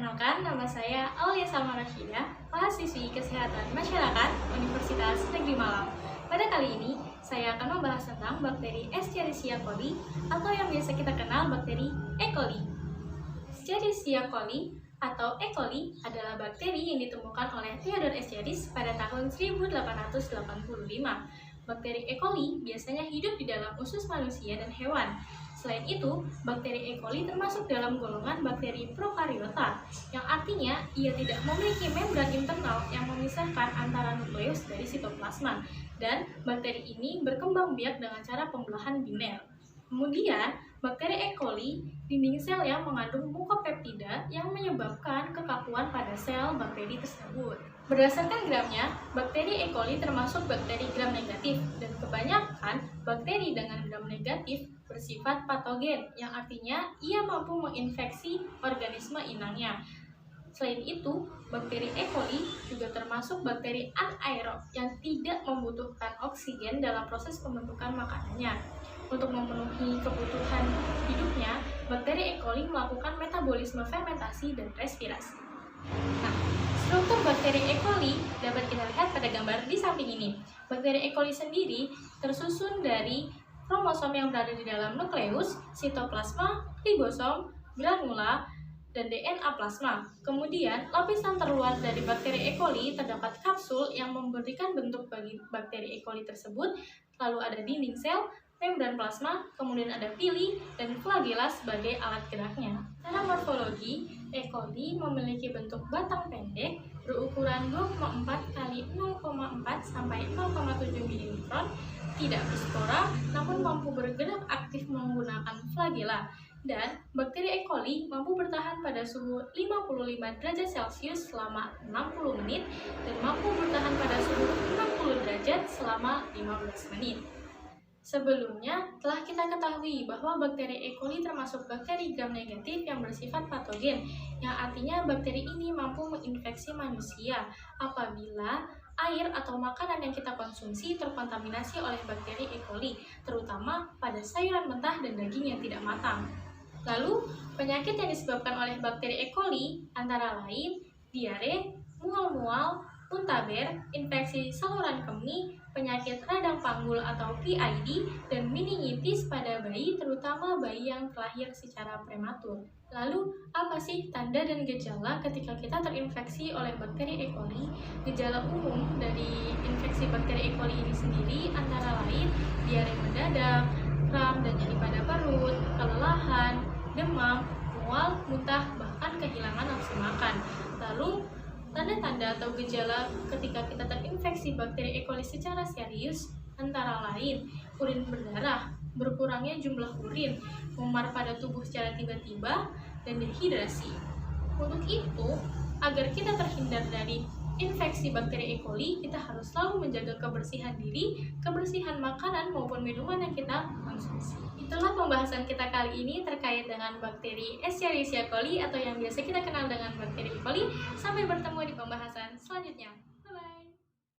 Perkenalkan, nama saya Aulia Salma Rashidah, mahasiswi Kesehatan Masyarakat Universitas Negeri Malang. Pada kali ini, saya akan membahas tentang bakteri Escherichia coli atau yang biasa kita kenal bakteri E. coli. Escherichia coli atau E. coli adalah bakteri yang ditemukan oleh Theodore Escherichia pada tahun 1885. Bakteri E. coli biasanya hidup di dalam usus manusia dan hewan. Selain itu, bakteri E. coli termasuk dalam golongan bakteri prokariota, yang artinya ia tidak memiliki membran internal yang memisahkan antara nukleus dari sitoplasma, dan bakteri ini berkembang biak dengan cara pembelahan biner. Kemudian, bakteri E. coli, dinding sel yang mengandung mukopeptida yang menyebabkan kekakuan pada sel bakteri tersebut. Berdasarkan gramnya, bakteri E. coli termasuk bakteri gram negatif, dan kebanyakan bakteri dengan gram negatif bersifat patogen, yang artinya ia mampu menginfeksi organisme inangnya. Selain itu, bakteri E. coli juga termasuk bakteri anaerob yang tidak membutuhkan oksigen dalam proses pembentukan makanannya. Untuk memenuhi kebutuhan hidupnya, bakteri E. coli melakukan metabolisme fermentasi dan respirasi. Nah, struktur bakteri E. coli dapat kita lihat pada gambar di samping ini. Bakteri E. coli sendiri tersusun dari kromosom yang berada di dalam nukleus, sitoplasma, ribosom, granula, dan DNA plasma. Kemudian, lapisan terluar dari bakteri E. coli terdapat kapsul yang memberikan bentuk bagi bakteri E. coli tersebut, lalu ada dinding sel, membran plasma, kemudian ada pili, dan flagela sebagai alat geraknya. Secara morfologi, E. coli memiliki bentuk batang pendek berukuran 2,4 x 0,4 sampai 0,7 mm, tidak berspora, namun mampu bergerak aktif menggunakan flagela. Dan bakteri E. coli mampu bertahan pada suhu 55 derajat Celcius selama 60 menit dan mampu bertahan pada suhu 60 derajat selama 15 menit. Sebelumnya, telah kita ketahui bahwa bakteri E. coli termasuk bakteri gram negatif yang bersifat patogen, yang artinya bakteri ini mampu menginfeksi manusia apabila air atau makanan yang kita konsumsi terkontaminasi oleh bakteri E. coli, terutama pada sayuran mentah dan daging yang tidak matang. Lalu, penyakit yang disebabkan oleh bakteri E. coli antara lain diare, mual-mual, muntaber, infeksi saluran kemih, penyakit radang panggul atau PID, dan meningitis pada bayi, terutama bayi yang terlahir secara prematur. Lalu, apa sih tanda dan gejala ketika kita terinfeksi oleh bakteri E. coli? Gejala umum dari infeksi bakteri E. coli ini sendiri antara lain diare mendadak, kram dan nyeri pada perut, kelelahan, demam, mual, muntah, bahkan kehilangan nafsu makan. Lalu, tanda-tanda atau gejala ketika kita terinfeksi bakteri E. coli secara serius antara lain urin berdarah, berkurangnya jumlah urin, memar pada tubuh secara tiba-tiba, dan dehidrasi. Untuk itu, agar kita terhindar dari infeksi bakteri E. coli, kita harus selalu menjaga kebersihan diri, kebersihan makanan maupun minuman yang kita konsumsi. Itulah pembahasan kita kali ini terkait dengan bakteri Escherichia coli atau yang biasa kita kenal dengan bakteri E. coli. Sampai bertemu di pembahasan selanjutnya.